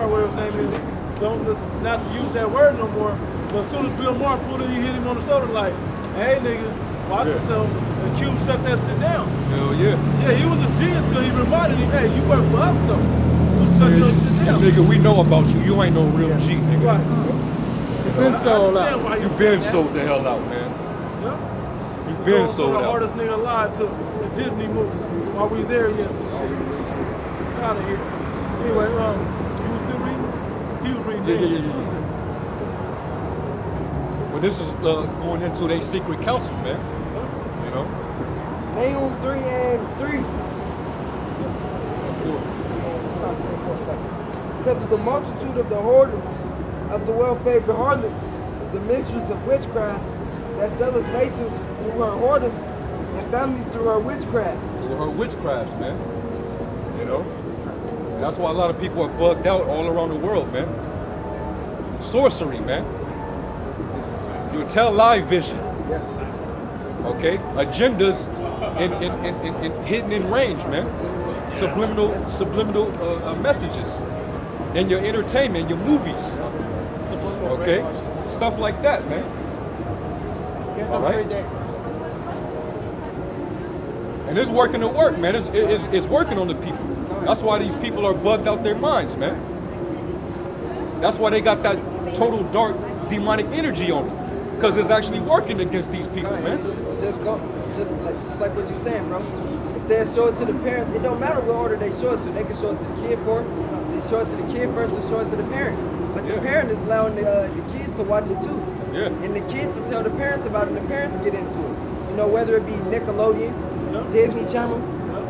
Maher, whatever his name is, not to use that word no more. But as soon as Bill Maher pulled it, he hit him on the shoulder like, hey nigga, watch yourself. And Q shut that shit down. Hell yeah. Yeah, he was a G until he reminded him, hey, you work for us though. You shut your shit down. Nigga, we know about you. You ain't no real G, nigga. Right. You've been sold out. You've been sold the hell out, man. Yep. You've been sold the out. hardest nigga alive to Disney movies. Are we there yet? Some shit. Out of here. Anyway, you was still reading? He was reading. Yeah. Well, this is going into their secret council, man. You know? Nahum 3 and 3. Because of the multitude of the whoredoms of the well-favored harlot, the mistress of witchcrafts, that selleth nations through her whoredoms, and families through her witchcrafts. Through her witchcrafts, man. You know? And that's why a lot of people are bugged out all around the world, man. Sorcery, man. You tell lie vision. Yeah. Okay? Agendas in hidden in range, man. Subliminal messages. In your entertainment, your movies. Okay? Stuff like that, man. All right? And it's working to work, man. It's working on the people. That's why these people are bugged out their minds, man. That's why they got that total dark demonic energy on them. Because it's actually working against these people, man. Just like what you're saying, bro. If they show it to the parent, it don't matter what order they show it to. They can show it to the kid first. They show it to the kid first or show it to the parent. But the parent is allowing the kids to watch it too. Yeah. And the kids will tell the parents about it and the parents get into it. You know, whether it be Nickelodeon, Disney Channel,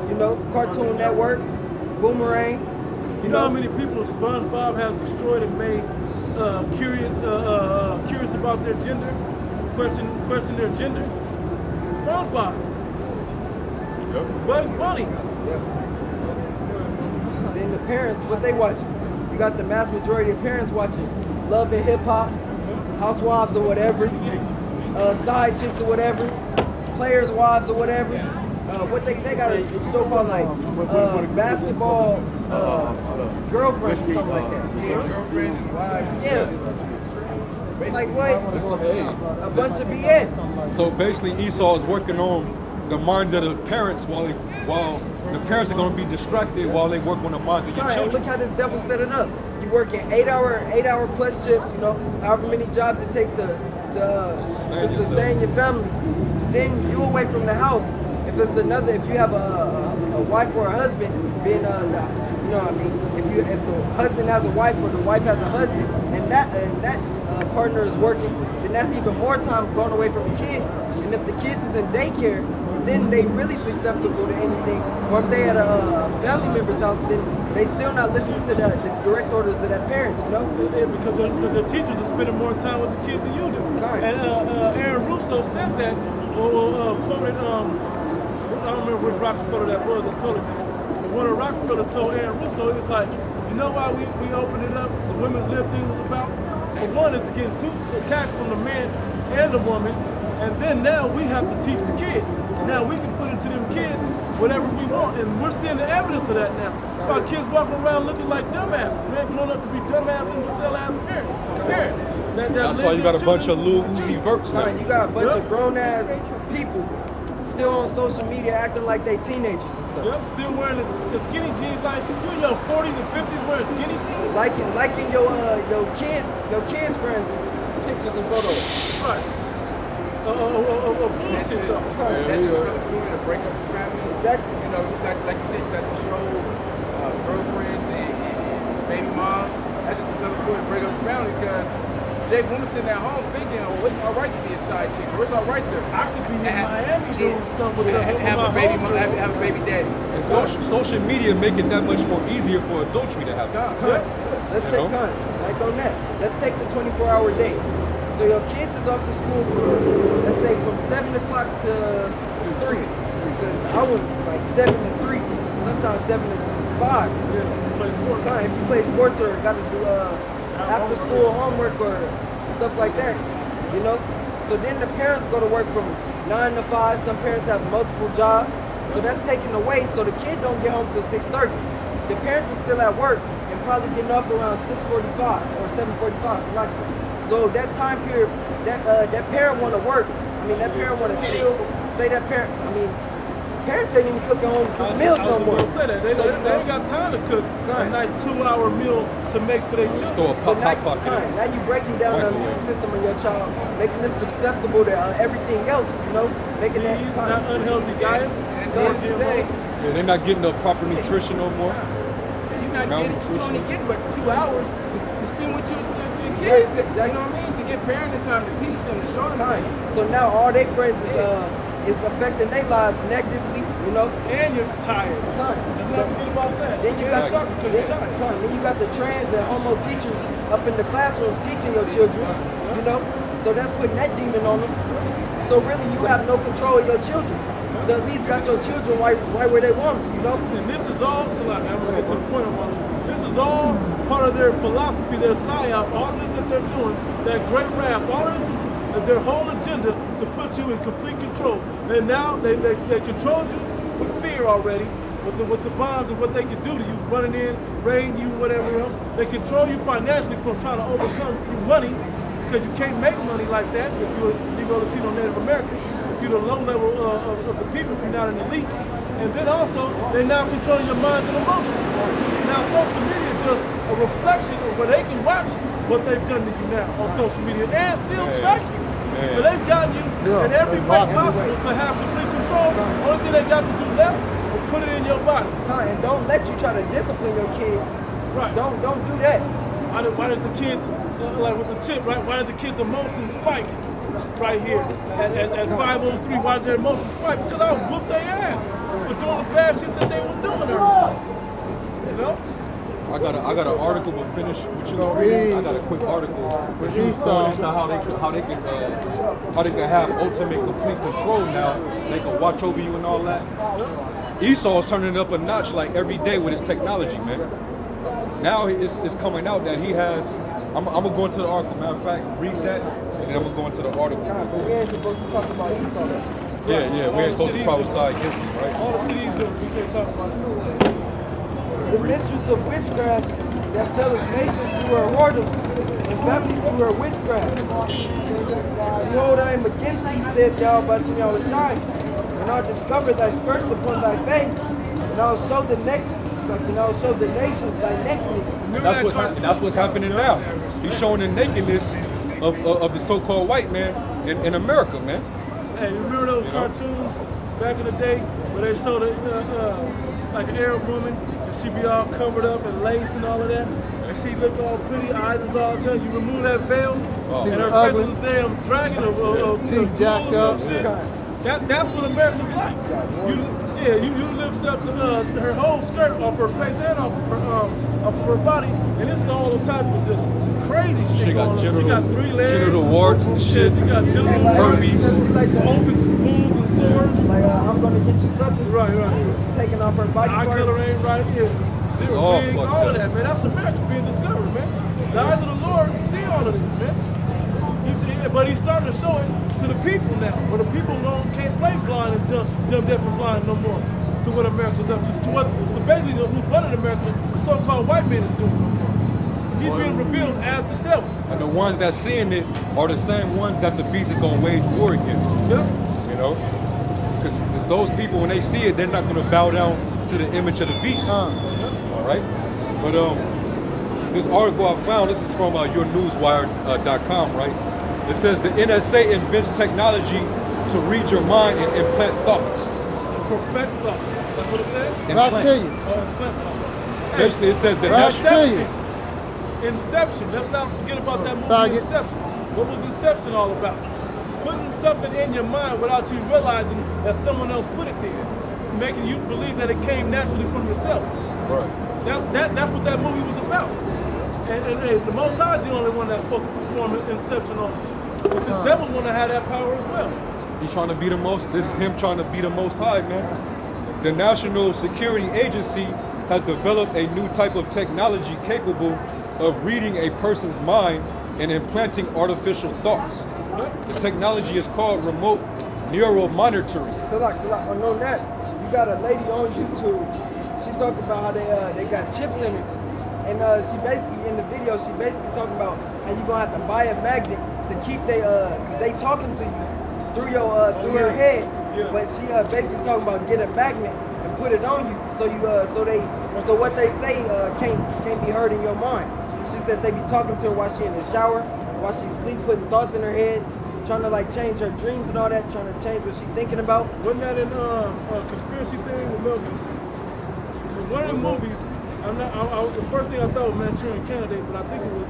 you know, Cartoon Network, Boomerang. You know how many people SpongeBob has destroyed and made curious about their gender, question their gender? SpongeBob. Yep. Bugs Bunny. Yeah. Then the parents, what they watching? You got the mass majority of parents watching Love and Hip Hop, Housewives or whatever, Side Chicks or whatever, Players' Wives or whatever. What they got a show called like Basketball Girlfriends or something like that. Girlfriends and wives. Yeah. Like what? A bunch of BS. So basically Esau is working on the minds of the parents while the parents are going to be distracted while they work on the minds of your children. Look how this devil set it up. You working 8 hour plus shifts, you know, however many jobs it takes to sustain your family. Then you away from the house. If you have a wife or a husband, being you know what I mean. If the husband has a wife or the wife has a husband, and that partner is working, then that's even more time going away from the kids. And if the kids is in daycare, then they really susceptible to anything. Or if they at a family member's house, then they still not listening to the direct orders of their parents, you know? Yeah, because their teachers are spending more time with the kids than you do. Right. And Aaron Russo said that, quoted, I don't remember which Rockefeller that was that told him that. But one of Rockefeller told Aaron Russo, he was like, you know why we opened it up, the women's lib thing was about? For one, it's getting too attached from the man and the woman, and then now we have to teach the kids. Now we can put into them kids whatever we want, and we're seeing the evidence of that now. Our kids walking around looking like dumbasses, man, growing up to be dumbass and sell-ass parents. That's why you got a bunch of Lil Uzi Verts now. You got a bunch of grown-ass people still on social media acting like they teenagers and stuff. Yep, still wearing the skinny jeans, like you in your 40s and 50s wearing skinny jeans. Liking your kids' friends' pictures and photos. Right. Bullshit though. That's just another point to break up the family. Exactly. You know, like you said, you got the shows, girlfriends and baby moms. That's just another point to break up the family because Jake woman sitting at home thinking, oh, it's all right to be a side chick, or it's all right to I could be in Miami doing something with have a baby mom, have a baby daddy. And social media make it that much more easier for adultery to happen. Let's take like on that. Let's take the 24-hour day. So your kids is off to school for, let's say, from 7 o'clock to 3. Because I was like 7 to 3, sometimes 7 to 5. Yeah, play sports. If you play sports or got to do after school homework or stuff like that, you know? So then the parents go to work from 9 to 5. Some parents have multiple jobs. So that's taken away so the kid don't get home till 6:30. The parents are still at work and probably getting off around 6:45 or 7:45, something like that. So that time period, that parent want to work. I mean, that parent want to chill. Say that parent, parents ain't even cooking home cooked meals no more. I was gonna say that. They ain't got time to cook a nice 2-hour meal to make for their Just children. throw a pop. Now you breaking down the immune system of your child, making them susceptible to everything else, making that These not unhealthy diets. And then today, Yeah, they're not getting the proper nutrition no more. you only get but 2 hours to spend with your kids. Right, exactly. You know what I mean? To get parenting time to teach them, to show them things. So now all their friends is affecting their lives negatively, And you're tired. And not forget about that. Then you got then you got the trans and homo teachers up in the classrooms teaching your children, So that's putting that demon on them. So really, you have no control of your children. You at least got your children right where they want them, And this is all, I'm gonna get to the point of one. This is all part of their philosophy, their psyop, all of this that they're doing, that great wrath, all of this is their whole agenda to put you in complete control. And now they controlled you with fear already, with the bombs and what they can do to you, running in, raiding you, whatever else. They control you financially from trying to overcome through money, because you can't make money like that if you're a Negro, Latino, Native American. If you're the low level of the people, if you're not an elite. And then also, they're now controlling your minds and emotions. Now, social media is just a reflection of where they can watch what they've done to you now on social media and still track you. So they've gotten you in every way possible to have complete control. Only thing they got to do left is put it in your body. And don't let you try to discipline your kids. Right. Don't do that. Why did the kids, like with the chip, right? Why did the kids' emotions spike right here at 5:03? Why did their emotions spike? Because I whooped their ass for doing the bad shit that they were doing earlier. I got an article to finish what you gonna read. I got a quick article With going Esau. into how they can have ultimate complete control now. They can watch over you and all that. Esau is turning it up a notch like every day with his technology, man. Now it's coming out that he has. I'm gonna go into the article. Matter of fact, read that, and then I'm gonna go into the article. But we ain't supposed to talk about Esau. Yeah, we ain't supposed to prophesy against him, right? All the shit he's doing, we can't talk about it. The mistress of witchcrafts that selleth nations through her whoredoms and families through her witchcraft. Behold, I am against thee, saith Yahweh Bashem Yahweh Shai, and I'll discover thy skirts upon thy face, and I'll show the show the nations thy nakedness. That's what's happening now. He's showing the nakedness of the so-called white man in America, man. Hey, you remember those cartoons back in the day where they showed like an Arab woman and she be all covered up and lace and all of that, and she look all pretty, eyes is all done. You remove that veil, and her face is a damn dragon or teeth jacked up. some shit. That's what America's like. You lift up her whole skirt off her face and off of her body, and it's all type of just crazy shit. She got going on. She got 3 legs, genital warts and shit. She got genital herpes, open wounds and sores. Like, I'm gonna get you something. Right. She taking off her body Eye part. color ain't right, It's all Wig, fucked all up. of that, man. That's America being discovered, man. The eyes of the Lord see all of this, man. But he's starting to show it to the people now, where the people can't play blind and dumb, deaf and blind no more. To what America's up to basically who's running America, the so-called white man is doing. He's being revealed as the devil. And the ones that seeing it are the same ones that the beast is gonna wage war against. Yep. Because those people, when they see it, they're not gonna bow down to the image of the beast. All right. But this article I found, this is from yournewswire.com, right? It says the NSA invents technology to read your mind and implant thoughts. Perfect thoughts. That's what it said? I'll tell you. Implant thoughts. Basically, it says the Right. Inception. Inception. Let's not forget about that movie, Faggot. Inception. What was Inception all about? Putting something in your mind without you realizing that someone else put it there, making you believe that it came naturally from yourself. Right. That's what that movie was about. And the Most High is the only one that's supposed to perform Inception on. But the devil want to have that power as well. He's trying to be the most. This is him trying to be the most high, man. The National Security Agency has developed a new type of technology capable of reading a person's mind and implanting artificial thoughts. The technology is called remote neural monitoring. So on that, you got a lady on YouTube. She talking about how they got chips in her, And she basically, in the video, she basically talking about how you gonna have to buy a magnet to keep cause they talking to you through your through her head. Yeah. But she basically talking about get a magnet and put it on you so you so what they say can't be heard in your mind. She said they be talking to her while she in the shower, while she sleep, putting thoughts in her head, trying to like change her dreams and all that, trying to change what she thinking about. Wasn't that in Conspiracy Theory with Mel Gibson? One of the movies, the first thing I thought was Manchurian Candidate, but I think it was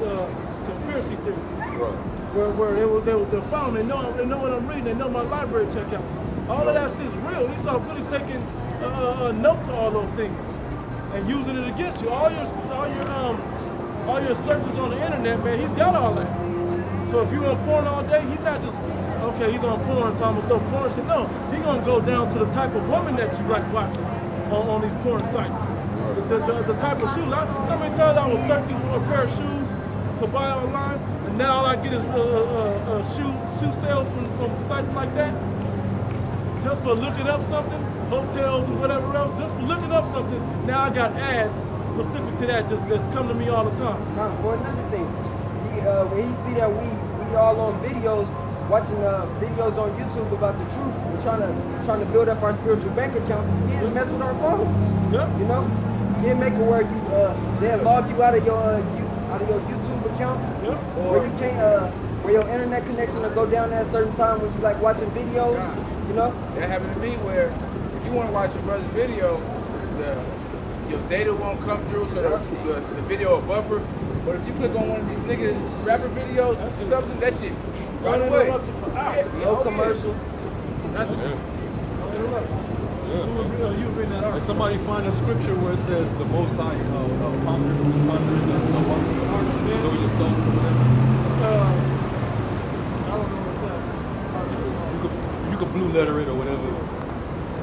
Conspiracy Theory. Right. Where they're following, they know what I'm reading, they know my library checkouts. All of that shit's real. He started really taking a note to all those things and using it against you. All your searches on the internet, man, he's got all that. So if you're on porn all day, he's not just, okay, he's on porn, so I'm gonna throw porn shit. No, he's gonna go down to the type of woman that you like watching on these porn sites. The type of shoes. How many times I was searching for a pair of shoes to buy online, and now all I get is shoe sales from sites like that. Just for looking up something, hotels or whatever else, just for looking up something, now I got ads specific to that just come to me all the time. For another thing, when he see that we all on videos, watching videos on YouTube about the truth, we're trying to build up our spiritual bank account, he just mess with our phones. Yeah. You know? He'll make it where they'll log you out of your YouTube account, Yeah. where you can't where your internet connection will go down at a certain time when you like watching videos, you know? That happened to me where if you want to watch your brother's video, your data won't come through, so the video will buffer. But if you click on one of these niggas rapper videos, something, that shit right away. No commercial. Nothing. You bring that And up. somebody find a scripture where it says the Most High ponder the heart, know your thoughts or whatever. I don't know what's that. You could blue letter it or whatever.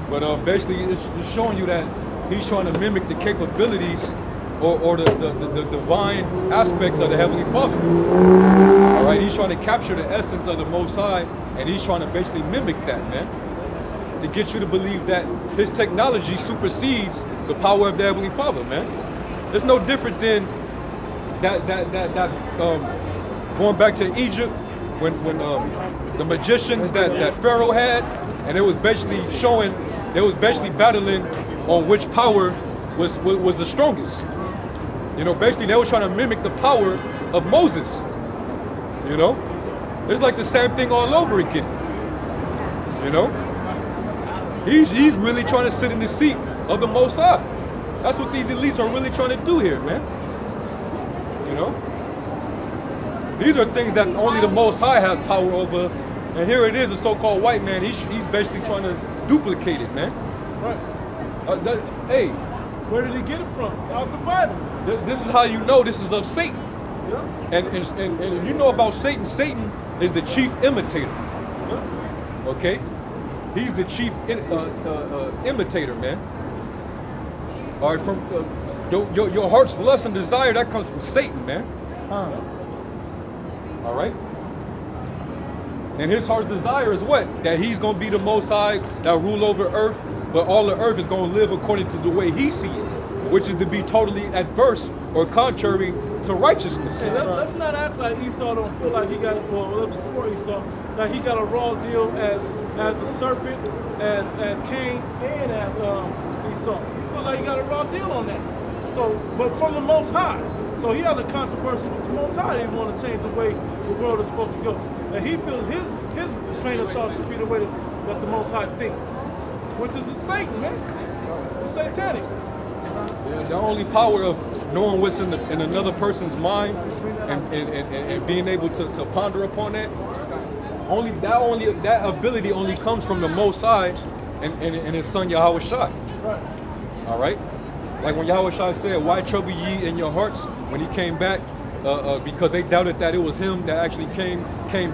But basically, it's showing you that he's trying to mimic the capabilities or the divine aspects of the Heavenly Father. All right, he's trying to capture the essence of the Most High, and he's trying to basically mimic that, man, to get you to believe that his technology supersedes the power of the Heavenly Father, man. It's no different than that going back to Egypt when the magicians that Pharaoh had, and it was basically showing, they was basically battling on which power was the strongest. You know, basically they were trying to mimic the power of Moses. You know, it's like the same thing all over again. You know, he's really trying to sit in the seat of the Most High. That's what these elites are really trying to do here, man. You know, these are things that only the Most High has power over, and here it is, a so-called white man. He's basically trying to duplicate it, man. Right. Hey, Where did he get it from? Out the Bible. this is how you know this is of Satan. Yeah. And you know about Satan. Satan is the chief imitator. Yeah. Okay, he's the chief imitator, man. All right, from your heart's lust and desire, that comes from Satan, man. All right. And his heart's desire is what? That he's gonna be the Most High that rule over earth, but all the earth is gonna live according to the way he see it, which is to be totally adverse or contrary to righteousness. Hey, let's not act like Esau don't feel like he got, well, before Esau, like he got a raw deal as the serpent, as Cain, and as Esau. He feel like he got a raw deal on that. So, but from the Most High. So he had a controversy with the Most High. He didn't want to change the way the world is supposed to go. And he feels his train of thought should be the way that the Most High thinks, which is the Satan, man. The satanic. Yeah, the only power of knowing what's in another person's mind and being able to ponder upon that, that ability only comes from the Most High and his son Yahweh Shai. Right. All right? Like when Yahweh Shai said, "Why trouble ye in your hearts?" when he came back, because they doubted that it was him that actually came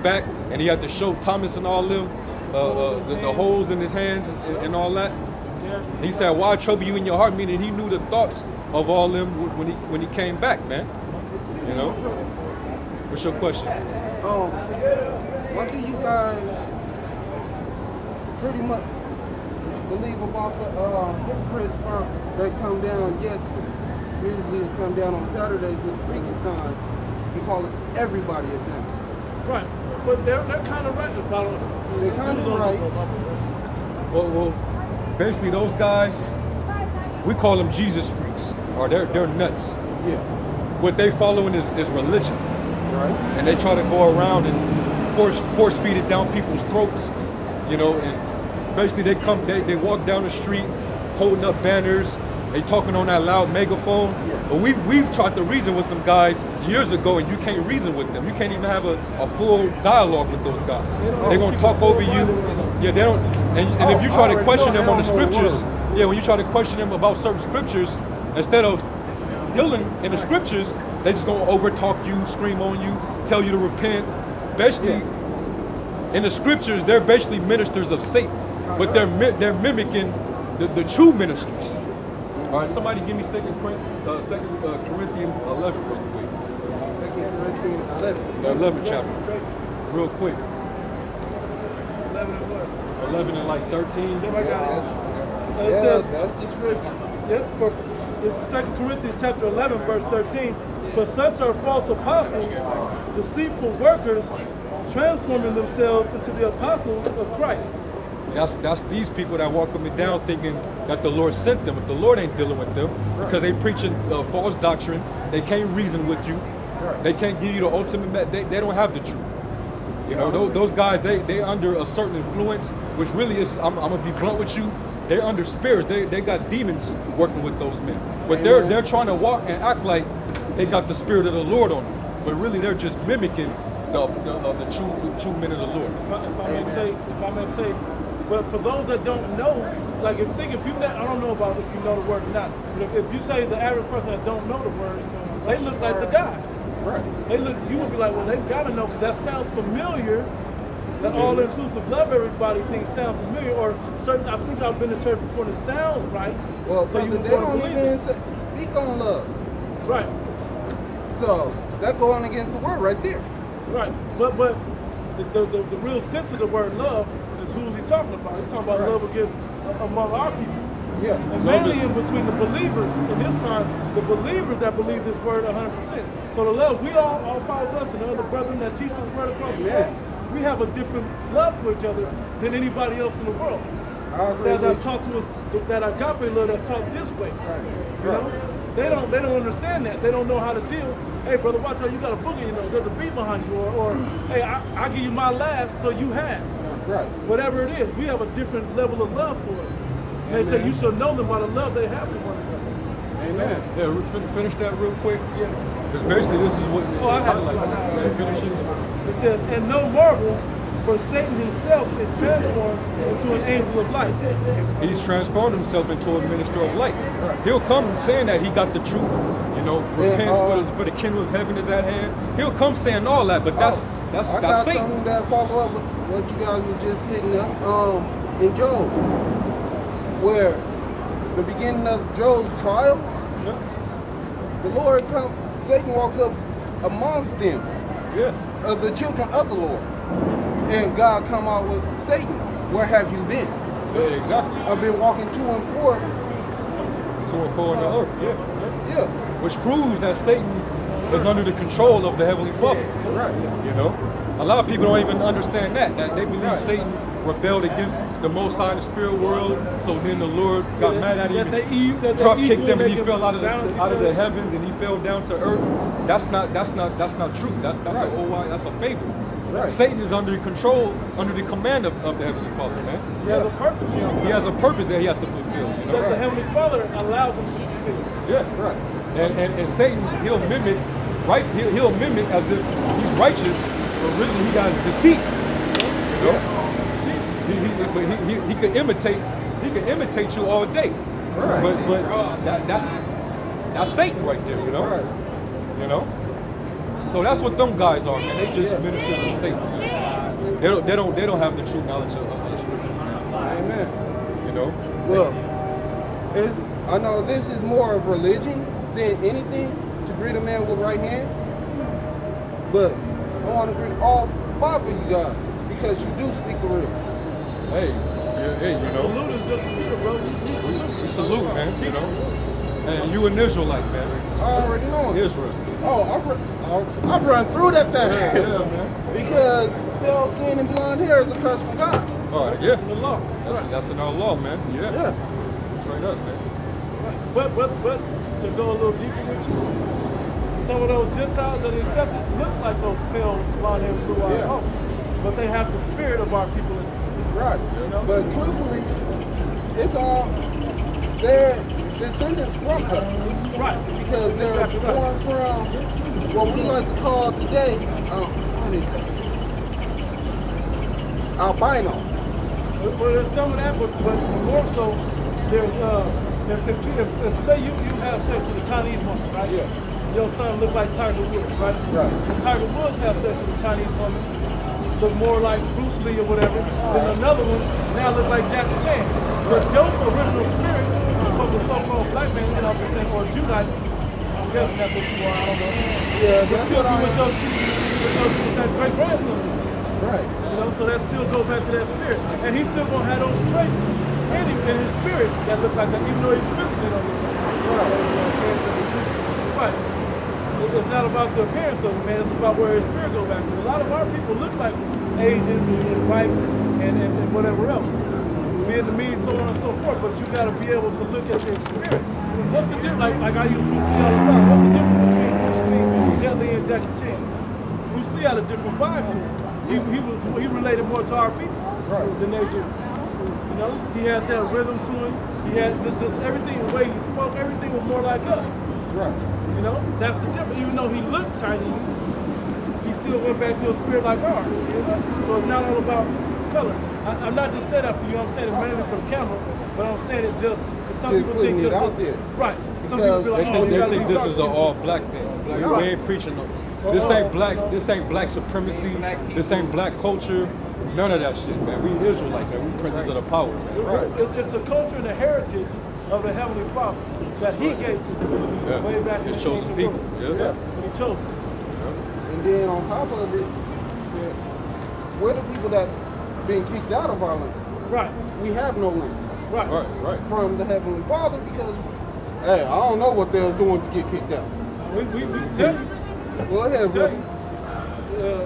back, and he had to show Thomas and all them the holes in his hands and all that. He said, "Why trouble you in your heart?" Meaning he knew the thoughts of all them when he came back, man. You know. What's your question? What do you guys pretty much believe about the hypocrites that come down yesterday? usually will come down on Saturdays with the freaking signs and call it everybody a sinner. Right. But they're kind of right about it. They're kind of right. Well, basically those guys, we call them Jesus freaks, or they're nuts. Yeah. What they following is religion, Right. and they try to go around and force feed it down people's throats, you know. And basically they walk down the street holding up banners, they talking on that loud megaphone. Yeah. But we've tried to reason with them guys years ago, and you can't reason with them. You can't even have a full dialogue with those guys. They're gonna talk over you. Yeah, they don't. And if you try to question them on the scriptures, when you try to question them about certain scriptures, instead of dealing in the scriptures, they just gonna overtalk you, scream on you, tell you to repent. Basically, in the scriptures, they're basically ministers of Satan, but they're mimicking the true ministers. All right, somebody give me 2 Corinthians 11 real quick. 2 Corinthians 11. The 11th chapter, real quick. 11 and like 13. It says, That's the scripture. this is 2 Corinthians chapter 11, verse 13. For such are false apostles, deceitful workers, transforming themselves into the apostles of Christ. That's these people that walk up and down thinking that the Lord sent them, but the Lord ain't dealing with them because they preaching false doctrine. They can't reason with you. Right. They can't give you the ultimate. They don't have the truth. You know, those guys, they under a certain influence, which really is. I'm gonna be blunt with you. They're under spirits. They got demons working with those men, but they're trying to walk and act like they got the spirit of the Lord on them, but really they're just mimicking the true men of the Lord. If I may say, but for those that don't know, like if you I don't know about if you know the word or not, but if you say the average person that don't know the word, they look like the guys. Right. You would be like, well, they've got to know because that sounds familiar. That all-inclusive love everybody thing sounds familiar, or certain. I think I've been to church before and it sounds right. Well, so you they don't even speak on love. Right. So that going against the word right there. Right. But the real sense of the word love is who's he talking about? He's talking about love against among our people. Yeah. And mainly in between the believers, in this time, the believers that believe this word 100%. So the love, we all 5 of us and the other brethren that teach this word across the world, we have a different love for each other than anybody else in the world. I agree. That's taught to us, that agape love that's taught this way. You know? They don't understand that. They don't know how to deal. Hey brother, watch out, you got a boogie, you know, there's a beat behind you, or hey, I give you my last so you have. Right. Whatever it is, we have a different level of love for us. And they say you should know them by the love they have for one another. Amen. Yeah, finish that real quick. Yeah. Because basically this is what I have to. finish it. It says, and no marvel, for Satan himself is transformed into an angel of light. He's transformed himself into a minister of light. He'll come saying that he got the truth. You know, repent for the kingdom of heaven is at hand. He'll come saying all that, but that's I got Satan. something that follow up with what you guys was just hitting up. In Job, where the beginning of Job's trials, the Lord Satan walks up amongst them, of the children of the Lord, and God come out with Satan. Where have you been? Yeah, exactly. I've been walking to and fro in the earth. Yeah. Which proves that Satan is under the control of the Heavenly Father. Right. You know, a lot of people don't even understand that they believe Satan rebelled against the Most High in the spirit world. So then the Lord got mad at him, drop kicked him, and he fell out of the heavens and he fell down to earth. That's not true. That's a fable. Right. Satan is under control, under the command of the Heavenly Father, man. He has a purpose here. He has a purpose that he has to fulfill. You know? That the Heavenly Father allows him to fulfill. Yeah. Right. And Satan, he'll mimic, right? He'll mimic as if he's righteous, but really he got deceit. You know? He could imitate you all day. Right. But that's Satan right there, you know? Right. You know? So that's what them guys are, man. They just ministers of Satan. They don't have the true knowledge of the scriptures. Amen. You know? Well, I know this is more of religion than anything to greet a man with right hand, but I want to greet all 5 of you guys because you do speak the real. Hey, you know? Salute is just a salute, bro. We salute, man, you know? And you an Israelite, man. I already know it. Israel. Oh, I've run through that thing. Yeah, man. Because pale skin and blonde hair is a curse from God. All right, yeah. That's the law. That's in our law, man. Yeah. Yeah. Straight up, man. But to go a little deeper with you, some of those Gentiles that accepted look like those pale blonde hair, blue eyes Yeah. also. But they have the spirit of our people in them. Right. You know? But truthfully, it's all their descendants from us. Right. Because they're Exactly right. born from what we like to call today, what is that? Albino. Well, there's some of that, but more so, there's if say you have sex with a Chinese woman, right? Yeah. Your son look like Tiger Woods, right? Right. When Tiger Woods have sex with a Chinese woman, look more like Bruce Lee or whatever. Then another one now look like Jackie Chan. But your original spirit from the so-called black man, you know what I'm saying, or Judite, I'm guessing that's what you are, I don't know. Yeah, But that's still what be with that great grandson is. Right. You know, so that still goes back to that spirit. And he's still gonna have those traits in him, in his spirit that look like that, even though he physically don't look like that. Right. It's not about the appearance of it, man. It's about where his spirit goes back to. A lot of our people look like Asians and whites and whatever else. Vietnamese, so on and so forth. But you got to be able to look at their spirit. What's the difference? Like I use Bruce Lee all the time. What's the difference between Bruce Lee, Jet Li, and Jackie Chan? Bruce Lee had a different vibe to him. He related more to our people than they do. You know, he had that rhythm to him. He had just everything, the way he spoke, everything was more like us. Right. You know, that's the difference. Even though he looked Chinese, he still went back to a spirit like ours. You know? So it's not all about color. I'm not just saying that for you. I'm saying it mainly for the camera, but I'm saying it just because some people think just out there. Right. Some people be like, They think this is an all black thing. We ain't preaching no. This ain't black. This ain't black supremacy. This ain't black culture. None of that shit, man. We Israelites, man. We princes of the power, man. Right. It's the culture and the heritage of the Heavenly Father that He gave to us way back in His the chosen ancient people. world. Yeah. When He chose us. And then on top of it, we're the people that been kicked out of our land. Right. We have no land Right. Right. from the Heavenly Father because, hey, I don't know what they was doing to get kicked out. We can tell you. Go ahead, Tell brother. you.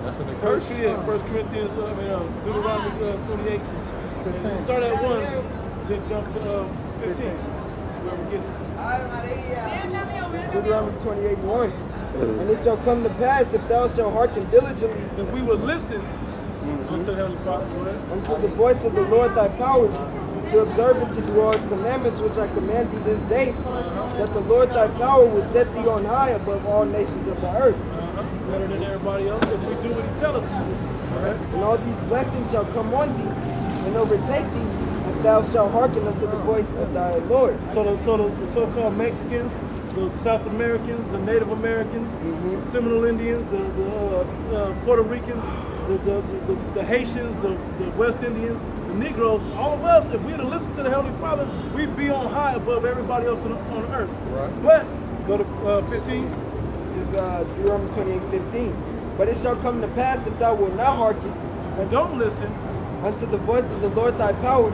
That's in the First, curse. yeah, 1 Corinthians, Deuteronomy 28. And you start at 1, then jump to 15. Where we get it. Deuteronomy 28:1. And it shall come to pass if thou shalt hearken diligently If we would listen unto the Heavenly Father, go ahead. unto the voice of the Lord thy power, to observe and to do all his commandments which I command thee this day, that the Lord thy power will set thee on high above all nations of the earth. Better than everybody else if we do what He tells us to do. Right? And all these blessings shall come on thee and overtake thee, if thou shalt hearken unto the voice of thy Lord. So the so-called Mexicans, the South Americans, the Native Americans, the Seminole Indians, the Puerto Ricans, the Haitians, the West Indians, the Negroes, all of us, if we had to listen to the Heavenly Father, we'd be on high above everybody else on earth. Right. But, go to 15. This is Deuteronomy 28:15. But it shall come to pass if thou wilt not hearken And don't listen. unto the voice of the Lord thy power,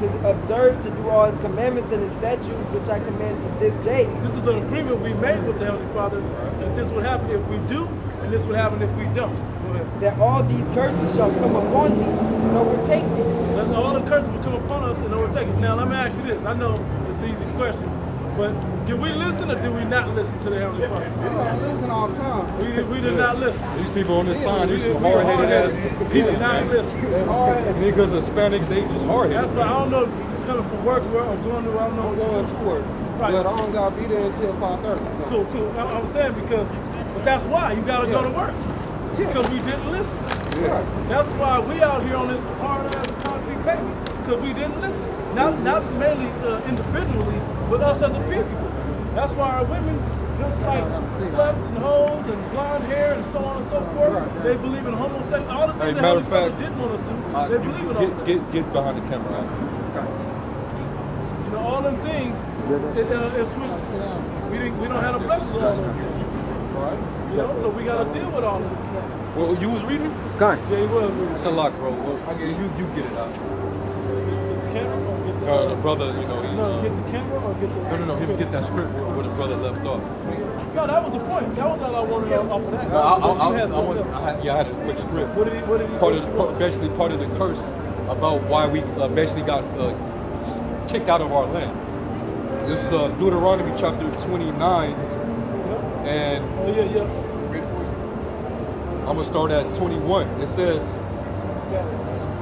to observe to do all his commandments and his statutes which I command thee this day. This is an agreement we made with the Heavenly Father that this would happen if we do, and this would happen if we don't. Go ahead. That all these curses shall come upon thee and overtake thee. That all the curses will come upon us and overtake us. Now, let me ask you this. I know it's an easy question, but did we listen or did we not listen to the Heavenly Father? We don't listen all the time. We did not listen. These people on this sign, these some We hard-headed ass We people, did not man. listen. They're hard. Niggas, Hispanics, they just hard-headed. That's why I don't know if you're coming from work or going to, I don't know I'm what going you're to doing. work. Right. But I don't got to be there until 5:30. So. Cool. I'm saying because, but that's why you got to go to work. Because we didn't listen. Right. That's why we out here on this hard ass concrete pavement, because we didn't listen. Not mainly individually, but us as a people. That's why our women, just like sluts and hoes and blonde hair and so on and so forth, they believe in homosexuality. All the things Hey, that matter Heavenly of Father fact, didn't want us to, they believe in all of that. Get behind the camera. You know, all them things, it switched. We don't have a blessing on all those things. Right. You know, so we got to deal with all of this now. Well, you was reading? Come Yeah, he was. It's a lot, bro. Well, you get it out. Get the camera, get The brother, you know, he. No, get the camera or get the. No, him get that script where the brother left off. No, that was the point. That was all I wanted off of that. I had a quick script. What did he Basically part of the curse about why we basically got kicked out of our land. This is Deuteronomy chapter 29, and I'm gonna start at 21. It says,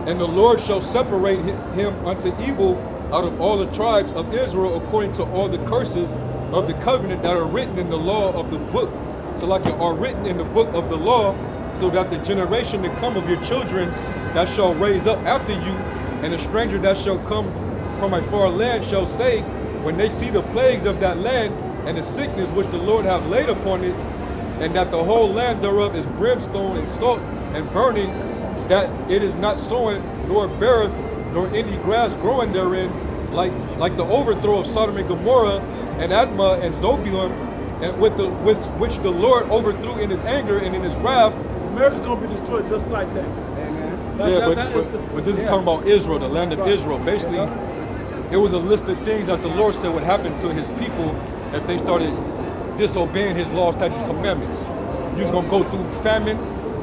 "And the Lord shall separate him unto evil out of all the tribes of Israel according to all the curses of the covenant that are written in the law of the book." So like it are written in the book of the law, so that the generation to come of your children that shall raise up after you, and a stranger that shall come from a far land shall say, when they see the plagues of that land and the sickness which the Lord hath laid upon it, and that the whole land thereof is brimstone and salt and burning, that it is not sown nor beareth nor any grass growing therein, like the overthrow of Sodom and Gomorrah and Admah and Zeboim, and with which the Lord overthrew in his anger and in his wrath. America's gonna be destroyed just like that. But this is talking about Israel, the land of Israel. Basically, it was a list of things that the Lord said would happen to his people if they started disobeying his laws, statutes, commandments. You was gonna go through famine.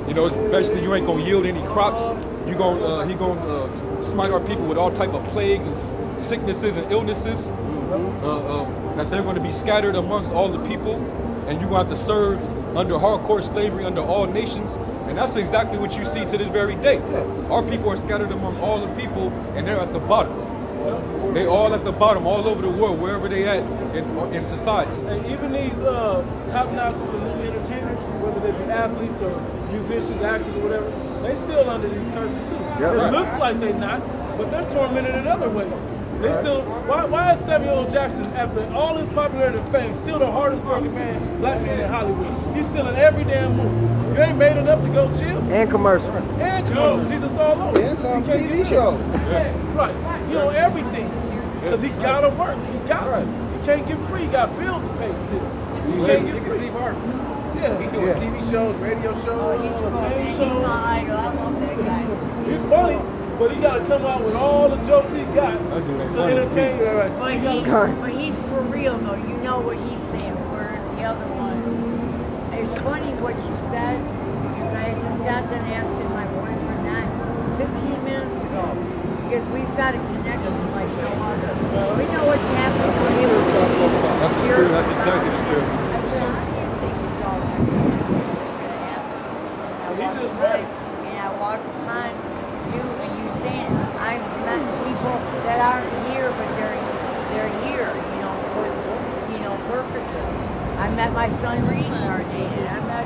You know, it's basically you ain't gonna yield any crops. He gonna smite our people with all type of plagues and sicknesses and illnesses. That they're gonna be scattered amongst all the people, and you gonna have to serve under hardcore slavery under all nations. And that's exactly what you see to this very day. Our people are scattered among all the people, and they're at the bottom. They all at the bottom, all over the world, wherever they at in society. And even these top-notch entertainers, whether they be athletes or musicians, actors, or whatever, they still under these curses too. It looks like they're not, but they're tormented in other ways. They still. Why is Samuel L. Jackson, after all his popularity and fame, still the hardest working black man in Hollywood? He's still in every damn movie. You ain't made enough to go chill. And commercial. And commercials. He's just all over. And some TV shows. Right. He on everything. Because he gotta work. He got to. He can't get free. He got bills to pay still. He can't get free. Steve Harvey. Yeah. He doing TV shows, radio shows. He's my idol. I love that guy. He's funny, but he gotta come out with all the jokes he got to entertain you. Right. But he's for real though. You know what he's saying. Whereas the other ones, it's funny what you said because I had just got done asking my boyfriend that 15 minutes ago. Because we've got a connection like no other. We know what's happening to him. That's the spirit. That's exactly the spirit. I said, how do you think it's all going to happen? And I walked behind you and you saying, I've met people that aren't here, but they're here, you know, for purposes. I met my son reincarnated. I met,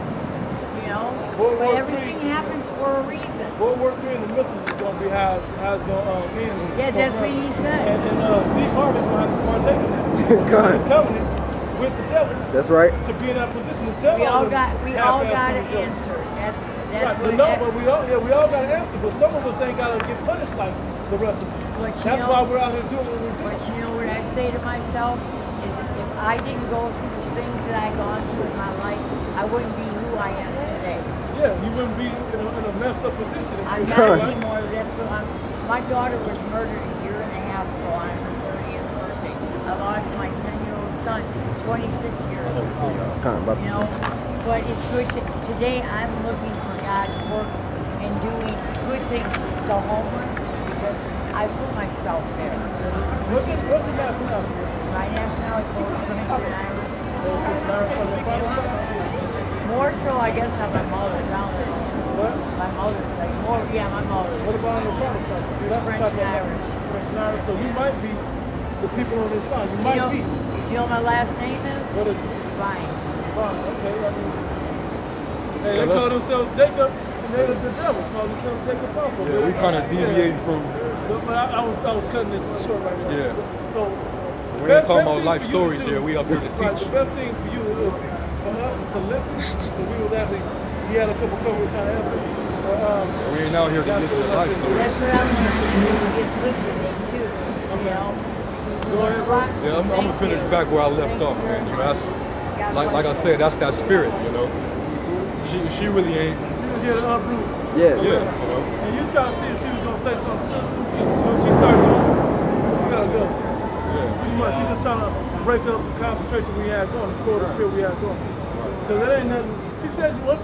you know, but everything happens for a reason. World War III and the missiles is going to be how it's going to end. Yeah, that's what he said. And Steve Harvey's going to have to partake in that. Covenant with the devil. That's right. To be in that position to tell We all got an an answer. That's right, what but we all got an answer. But some of us ain't got to get punished like the rest of us. That's why we're out here doing what we're doing. But you know what I say to myself is if I didn't go through the things that I've gone through in my life, I wouldn't be who I am today. Yeah, you wouldn't be in a messed up position. I'm not anymore. That's what my daughter was murdered a year and a half ago on her 30th birthday. I lost my 10-year-old son 26 years ago. You know, but it's good. Today I'm looking for God's work and doing good things to the homeless because I put myself there. What's your nationality? My nationality is Irish. More so, I guess, on my mother down there. What? My mother's like more. Yeah, my mother. What about on your father's side? French and Irish. French and Irish. So you might be the people on this side. You might be. You know what my last name is? What is it? Vine. Fine. Okay. I mean, hey, they call themselves Jacob, and they the devil call themselves Jacob also. Yeah, we kind of deviated from. But I was cutting it short right now. Yeah. So we ain't talking about life stories here. We up here to right, teach. the best thing for you is for us is to listen. Because we was actually, he had a couple we were trying to answer. We ain't out here to listen to life stories. That's what I'm learning. Is listening too. You know. Go ahead, bro. Yeah, I'm gonna finish back where I left off, man. You know, that's like I said, that's that spirit. You know, she really ain't. She was here to uproot. Yeah. Yes, you know. And you try to see if she was gonna say something spiritual. You know, she started doing. gotta go. Yeah. Too much. She just trying to break up the concentration we had going, the flow of the spirit we had going. Because that ain't nothing. She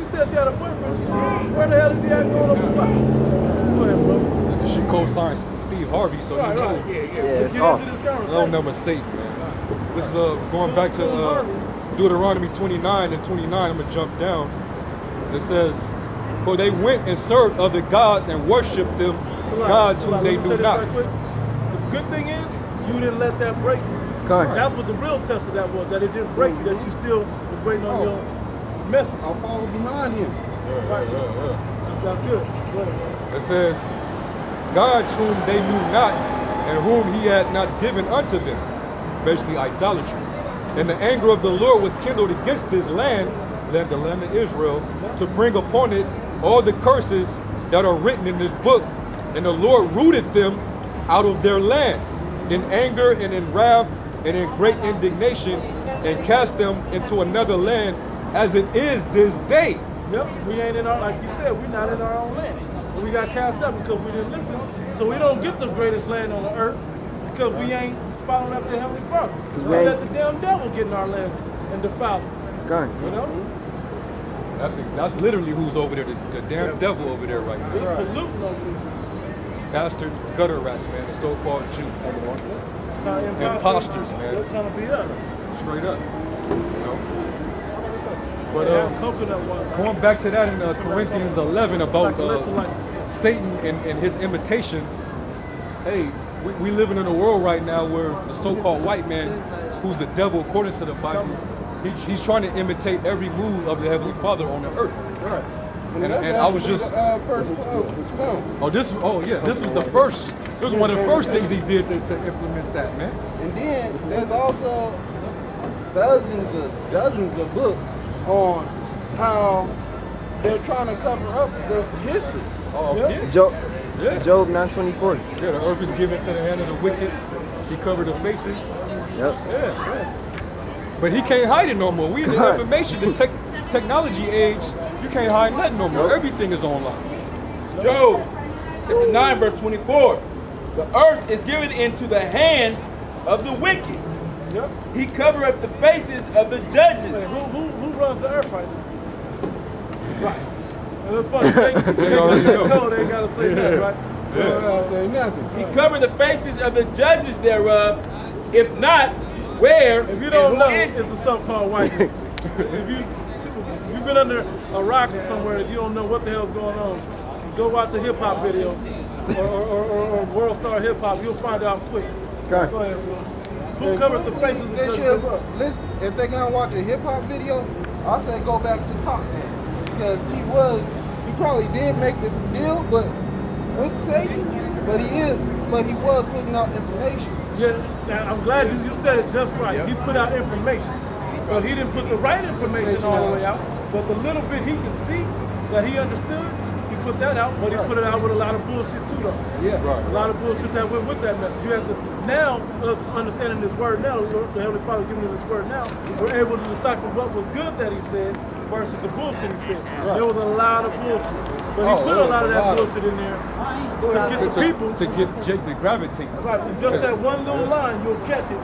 said she had a boyfriend. She said, where the hell is he at going up the block? Go ahead, bro. And she co-signed Steve Harvey, so Right, you know. right. Yeah, To get it's into off. this No conversation. number mistake, man. This is going back to Deuteronomy 29 and 29. I'm gonna jump down. It says, "For they went and served other gods and worshipped them, gods whom they knew not." Right quick. The good thing is, you didn't let that break you. Correct. That's what the real test of that was, that it didn't break you, that you still was waiting on your message. I'll follow behind him. Right. That's good. Go ahead, It says, "Gods whom they knew not, and whom he had not given unto them." Basically, idolatry. "And the anger of the Lord was kindled against this land, the land of Israel, to bring upon it all the curses that are written in this book. And the Lord rooted them out of their land in anger and in wrath and in great indignation, and cast them into another land, as it is this day." Yep, we ain't in our, like you said, we're not in our own land. And we got cast out because we didn't listen. So we don't get the greatest land on the earth because we ain't following after the Heavenly Father. We let the damn devil get in our land and defile it. Gone. You know? That's literally who's over there, the damn devil over there right We're now. polluting over there. Bastard gutter rats, man, the so-called Jews. Trying to Imposters, man. They're trying to be us. Straight up. You know? But They have coconut water. going back to that in Corinthians 11 about Like electrolyte. Satan and his imitation, hey, we living in a world right now where the so-called white man, who's the devil according to the Bible, he's trying to imitate every move of the Heavenly Father on the earth. Right. And that's I was actually just- the, first song. This was the first. This was one of the first things he did to implement that, man. And then there's also dozens of books on how they're trying to cover up the history. Oh, yeah. Job, Yeah. Job 9:24. Yeah, the earth is given to the hand of the wicked. He covered the faces. Yep. Yeah. But he can't hide it no more. We in the God. information, the technology age, you can't hide nothing no more. Nope. Everything is online. Job chapter 9, verse 24. The earth is given into the hand of the wicked. Yep. He covereth the faces of the judges. Wait, who runs the earth right now? Right. And it's funny, they already that know. code, they gotta say that, right? I'll say nothing. He covered the faces of the judges thereof. If not, where If you and don't who know, is it's he? a something called white people. if you've been under a rock or somewhere and you don't know what the hell's going on, go watch a hip hop video or World Star Hip Hop. You'll find out quick. Okay. Go ahead, bro. Who covers the faces of the They judges? should, listen, if they're gonna watch a hip hop video, I say go back to Talk Man. Because he probably did make the deal, but with Satan, but he was putting out information. Yeah, now, I'm glad you said it just right. He put out information. But he didn't put the right information all the way out. But the little bit he could see that he understood, he put that out, but he put it out with a lot of bullshit too though. Yeah. Right. A lot of bullshit that went with that message. You have to, now, us understanding this word now, the Heavenly Father giving us this word now, we're able to decipher what was good that he said versus the bullshit he said. There was a lot of bullshit. But he put a lot of that bullshit in there to get the people. To get Jake to gravitate. Right, and just that one little line, you'll catch it.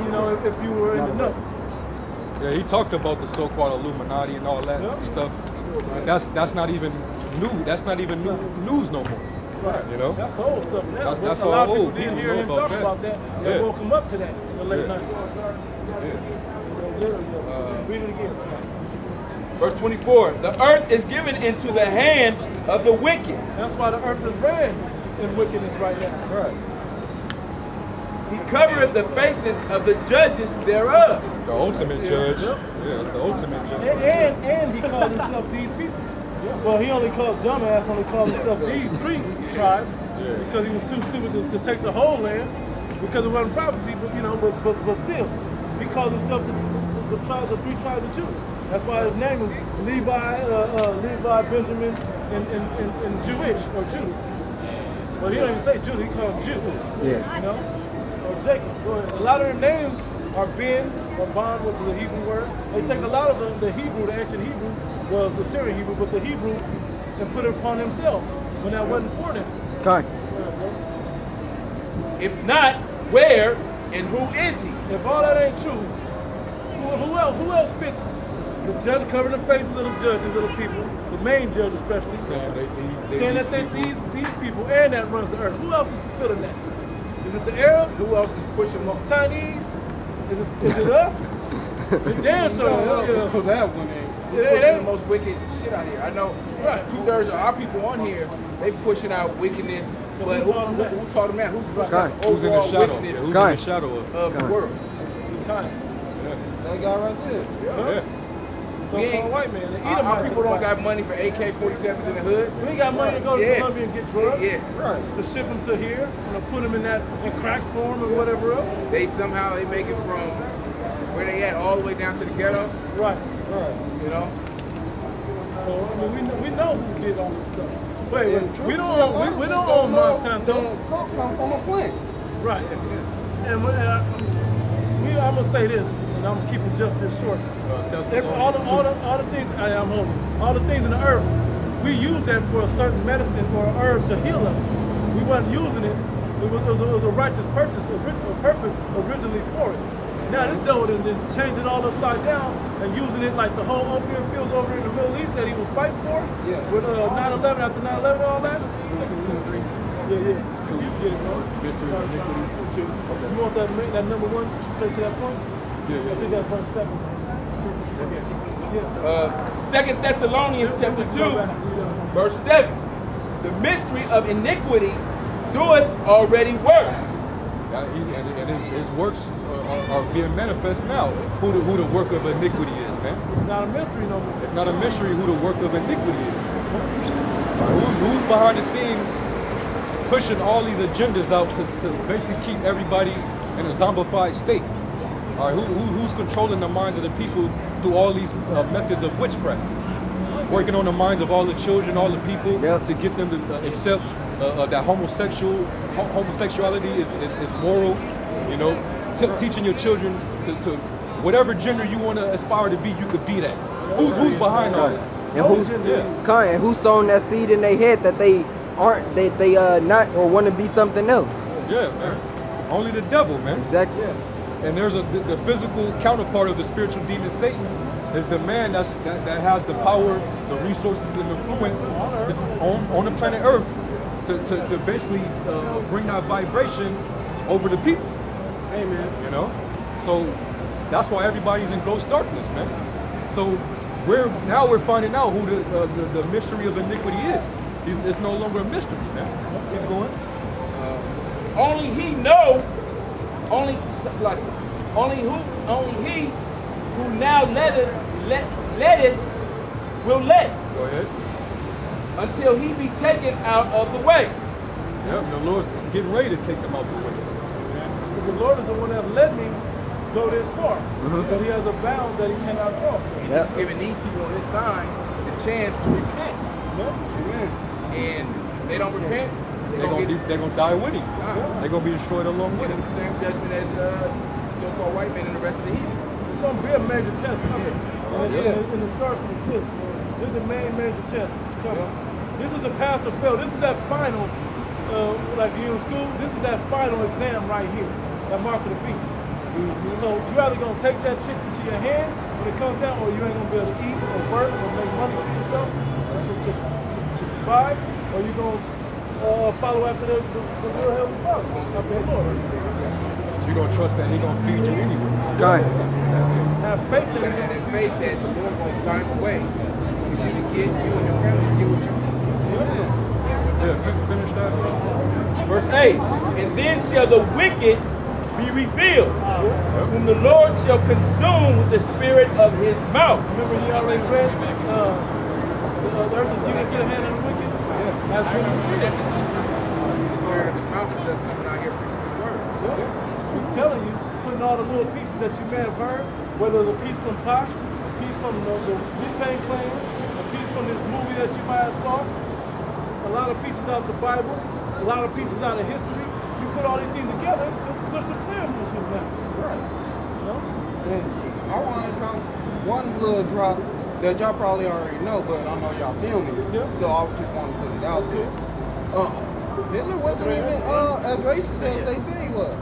You know, if you were in the know. Yeah, he talked about the so-called Illuminati and all that stuff. That's not even new. That's not even new news no more. Right. You know? That's old stuff now. That's a lot of all people old. didn't People hear know him about talk that. about that. Yeah. They woke him up to that in the late Yeah. 90s. Read it again. Verse 24. The earth is given into the hand of the wicked. That's why the earth is red in wickedness right now. Right. He covereth the faces of the judges thereof. The ultimate judge. Yep. Yeah, it's the ultimate judge. And he called himself these people. Well, he only called dumbass, only called himself these three tribes because he was too stupid to take the whole land because it wasn't prophecy, but you know, but still, he called himself the three tribes of Judah. That's why his name is Levi, Benjamin, and Jewish or Judah. But he don't even say Judah; he called him Judah. Yeah. You know, or Jacob. Go ahead. A lot of their names are Ben or Bon, which is a Hebrew word. They take a lot of the Hebrew, the ancient Hebrew, well, it's Assyrian Hebrew, but the Hebrew, and put it upon themselves when that wasn't for them. Okay. If not, where and who is he? If all that ain't true, who else fits the judge covering the faces of the judges of the people, the main judge especially, saying that these people and that runs the earth. Who else is fulfilling that? Is it the Arab? Who else is pushing them? Chinese? Is it us? It's damn sure. That one ain't. Who's pushing the most wicked shit out here? I know Right. 2/3 of our people on here, they pushing out wickedness. But who taught them that? Who's pushing out the Who's in the overall shadow? wickedness Who's in the shadow of the world? The time. That guy right there. Yeah. So-called white man. Our people don't got money for AK-47s in the hood. We ain't got money to go to Colombia and get drugs. Yeah. Right. To ship them to here, put them in crack form or whatever else. They somehow make it from where they at all the way down to the ghetto. Right. Right. You know. So we know who did all this stuff. Wait, And we don't truthfully, we a lot don't of own us don't know Monsanto's. that coke come from a plant. Right. And I'm gonna say this, and I'm keeping just this short. All the things I'm holding, all the things in the earth, we use that for a certain medicine or a herb to heal us. We wasn't using it. It was a righteous purpose originally for it. Now this devil then changed it all upside down and using it like the whole opium fields over in the Middle East that he was fighting for. Yeah. With 9/11, after 9/11 and all that. Yeah. You get it, bro. Mystery of iniquity. You want that number one straight to that point? Yeah. I think that's verse 7. Yeah. 2 Thessalonians chapter 2, verse 7. The mystery of iniquity doeth already work. And his works are being manifest now. Who the work of iniquity is, man. It's not a mystery no more. It's not a mystery who the work of iniquity is. Who's behind the scenes pushing all these agendas out to basically keep everybody in a zombified state? All right, who's controlling the minds of the people through all these methods of witchcraft? Working on the minds of all the children, all the people, to get them to accept that homosexuality is moral. You know, teaching your children to whatever gender you want to aspire to be, you could be that. Who's behind all that? And who's sowing that seed in their head that they aren't, they not or want to be something else? Yeah, man. Only the devil, man. Exactly. Yeah. And there's the physical counterpart of the spiritual demon Satan is the man that has the power, the resources, and influence on the planet Earth to basically bring that vibration over the people. Amen. You know, so that's why everybody's in gross darkness, man. So we're finding out who the mystery of iniquity is. It's no longer a mystery, man. Keep going. Only he know. Only he who now let it will let Go ahead. until he be taken out of the way. Yeah, the Lord's getting ready to take them out the way. Because the Lord is the one that let me go this far. But he has a bound that he cannot cross. And he's giving these people on this side the chance to repent. Amen. And if they don't repent, They're gonna die with him. They're gonna be destroyed along with get him. the same judgment as the so-called white man and the rest of the heathen. It's going to be a major test coming. And it starts with this. This is the major test coming. This is the pass or fail. This is that final, like you in school, this is that final exam right here, that mark of the beast. So you either going to take that chick into your hand when it comes down, or you ain't going to be able to eat or work or make money for yourself to survive, or you going to follow after the real heavenly Father, after the Lord. So you're gonna trust that He's gonna feed you anyway. Have faith in And it. have faith that the Lord going to find a way for you to get you and your family to get what you need. Yeah, finish that. Verse 8, and then shall the wicked be revealed, whom the Lord shall consume with the spirit of his mouth. Remember you already read the earth is given into the hand of the wicked? Has been revealed. The spirit of his mouth is just coming out here preaching his word. I'm telling you, putting all the little pieces that you may have heard, whether it's a piece from Pac, a piece from the Wu-Tang Clan, a piece from this movie that you might have saw, a lot of pieces out of the Bible, a lot of pieces out of history. You put all these things together, it's crystal clear who's who now. Right. You know? And I want to drop one little drop that y'all probably already know, but I know y'all filming it. Yeah. So I just want to put it out there. Hitler wasn't even as racist as they say he was.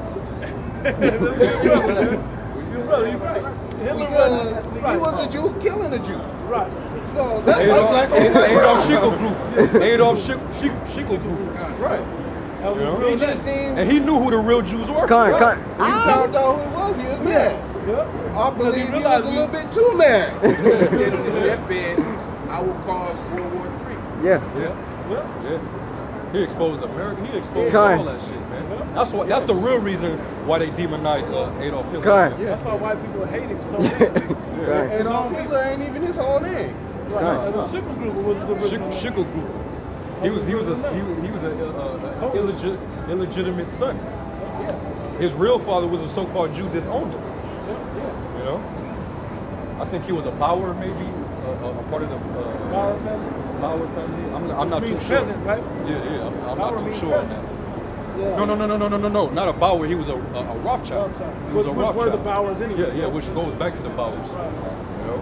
You're right. Hitler Because right. he was a Jew killing a Jew. Right. So that's like black on black. Adolf Schickel group. Adolf Schickel group. Right. That was You know? real He name. just seemed. And he knew who the real Jews were. Con. When he found out who he was mad. Yeah. I believe he was realized a little bit too mad. He said on his deathbed, I will cause World War III. Yeah. Yeah. He exposed America. He exposed Kai. all that shit, man. That's what. That's the real reason why they demonized Adolf Hitler. Kai. man. That's why white people hate him so much. Right. Adolf Hitler ain't even his whole name. Right. And the Schickel group was his original. Schickel group. He was a illegitimate son. His real father was a so-called Jew disowned him. You know. I think he was a Bauer, maybe a part of the Bauer family. Bauer family. I'm not too Means sure. peasant, right? Yeah. I'm Bauer not too means sure on peasant. that. Yeah. No, not a Bauer. He was a Rothschild. He was a Which were the Rothschild. Bauers anyway. Yeah, which goes back to the Bauers. Right. You know?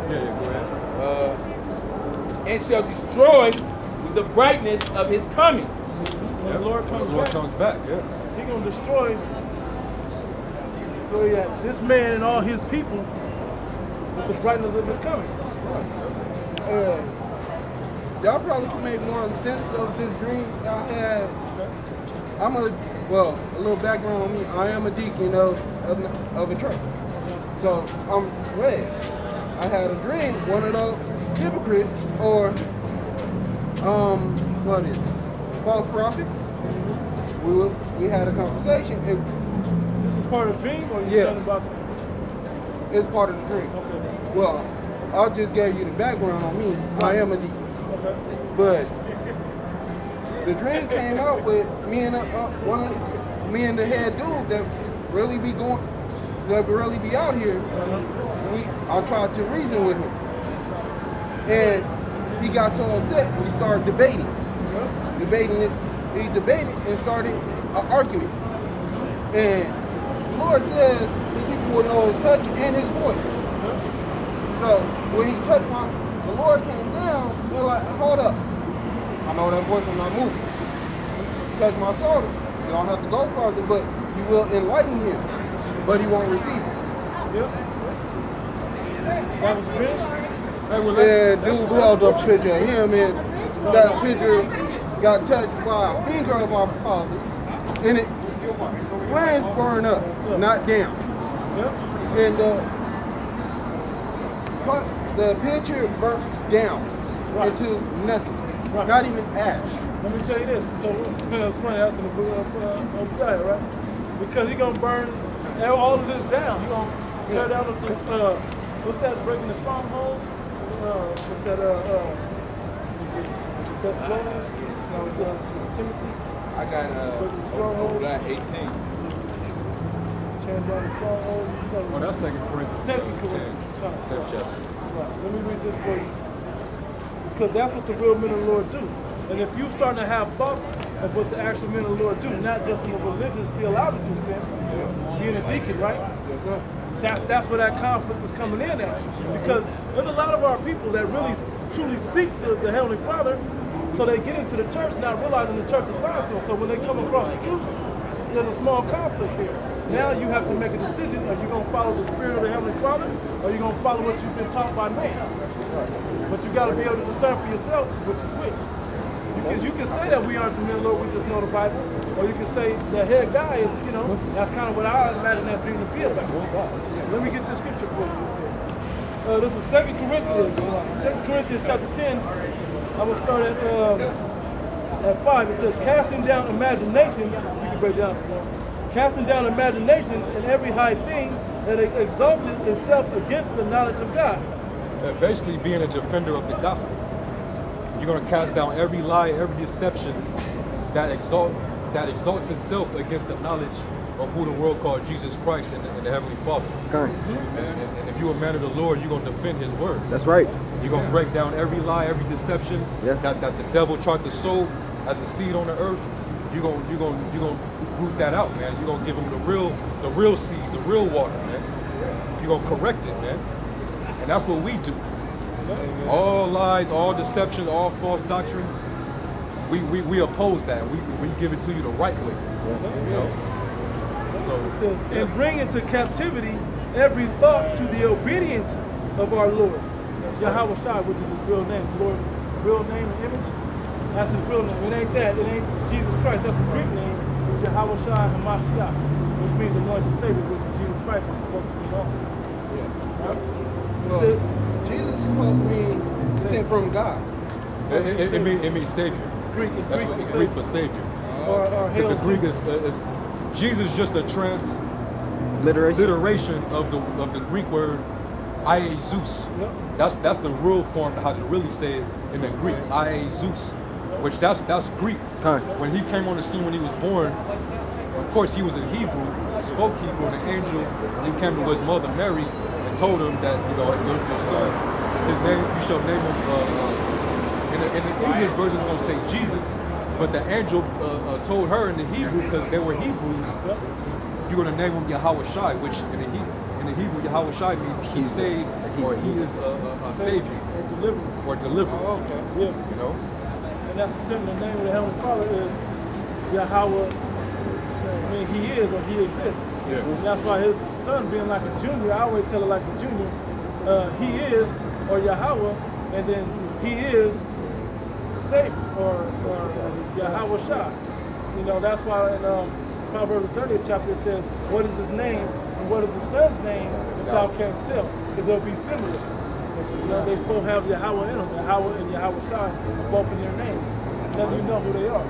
Yeah, go ahead. And shall destroy with the brightness of his coming. When the Lord comes back, yeah. He gonna destroy this man and all his people with the brightness of his coming. Y'all probably can make more sense of this dream I had. A little background on me. I am a deacon of a church. So I'm red. I had a dream, one of those hypocrites or false prophets. We had a conversation. This is part of the dream, or you talking about It's part of the dream. Okay. Well, I just gave you the background on me. I am a deacon. Okay. But the dream came out with me and the head dude that really be out here. I tried to reason with him, and he got so upset. We started debating. He debated and started an argument. And the Lord says these people will know his touch and his voice. So when he touched the Lord came down, we're like, hold up. I know that voice, I'm not moving. Touch my shoulder. You don't have to go further, but you will enlighten him. But he won't receive it. Yep. That was good. And dude held up a picture of him, and that picture got touched by a finger of our Father, and it flames burn up, not down. Yep. And the picture burnt down into nothing, not even ash. Let me tell you this. So it's funny. That's in the book of Obadiah, right? Because he's gonna burn all of this down. He's gonna tear down the what's that? Breaking the strongholds. What's that? Thessalonians. No, it's Timothy. I got Obadiah 18. Tearing down the strongholds. Oh, that's 2 Corinthians. 2 Corinthians. 10th chapter. Right. Let me read this for you. Because that's what the real men of the Lord do. And if you starting to have thoughts of what the actual men of the Lord do, not just in a religious, theological sense, being a deacon, right? Yes, sir. That's where that conflict is coming in at. Because there's a lot of our people that really truly seek the Heavenly Father, so they get into the church not realizing the church is lying to them. So when they come across the truth, there's a small conflict there. Now you have to make a decision. Are you going to follow the Spirit of the Heavenly Father, or are you going to follow what you've been taught by man? But you got to be able to discern for yourself which is which. You can say that we aren't the men of the Lord, we just know the Bible. Or you can say the head guy is, that's kind of what I imagine that dream to be about. Let me get this scripture for you. This is 2 Corinthians. 2 Corinthians chapter 10. I will start at 5. It says, casting down imaginations, you can break down. Casting down imaginations and every high thing that exalted itself against the knowledge of God. Basically being a defender of the gospel. You're going to cast down every lie, every deception that exalts itself against the knowledge of who the world called Jesus Christ and the Heavenly Father. Okay. And if you're a man of the Lord, you're going to defend his word. That's right. You're going to break down every lie, every deception that the devil tried to sow as a seed on the earth. You're going to root that out, man. You're going to give him the real seed, the real water, man. You're going to correct it, man. And that's what we do. All lies, all deceptions, all false doctrines, we oppose that. We give it to you the right way. You know? It says, and bring into captivity every thought to the obedience of our Lord. Yahweh Shai, which is his real name. The Lord's real name and image, that's his real name. It ain't that. It ain't Jesus Christ. That's a Greek name. It's Yahweh Shai Hamashiach, which means anointed Savior, which Jesus Christ is supposed to mean also. Right? Well, Jesus is supposed to mean sent from God. It means Savior. It's That's Greek what for Greek for Savior. or hail The Greek Jesus. is Jesus is just a transliteration of the Greek word "I Zeus." Yep. That's the real form how to really say it in the Greek. "I Zeus," which that's Greek. When he came on the scene when he was born, of course he was in Hebrew, spoke Hebrew, and the angel when he came to his mother Mary and told him that your son, his name you shall name him. In the English version it's gonna say Jesus, but the angel told her in the Hebrew because they were Hebrews. You're gonna name him Yahweh Shai, which in the Hebrew Yahweh Shai means he saves or he is a savior or deliverer. Oh, okay. Yeah. You know. And that's a similar name of the Heavenly Father is Yahweh. I mean, he is or he exists. Yeah. And that's why his son being like a junior, I always tell it like a junior, he is or Yahweh, and then he is Savior or Yahweh Shai. You know, that's why in Proverbs 30th chapter it says, what is his name and what is the son's name if thou canst tell? Because they'll be similar. You know, they both have Yahweh in them. Yahweh and Yahweh Shai are both in their names. Then you know who they are.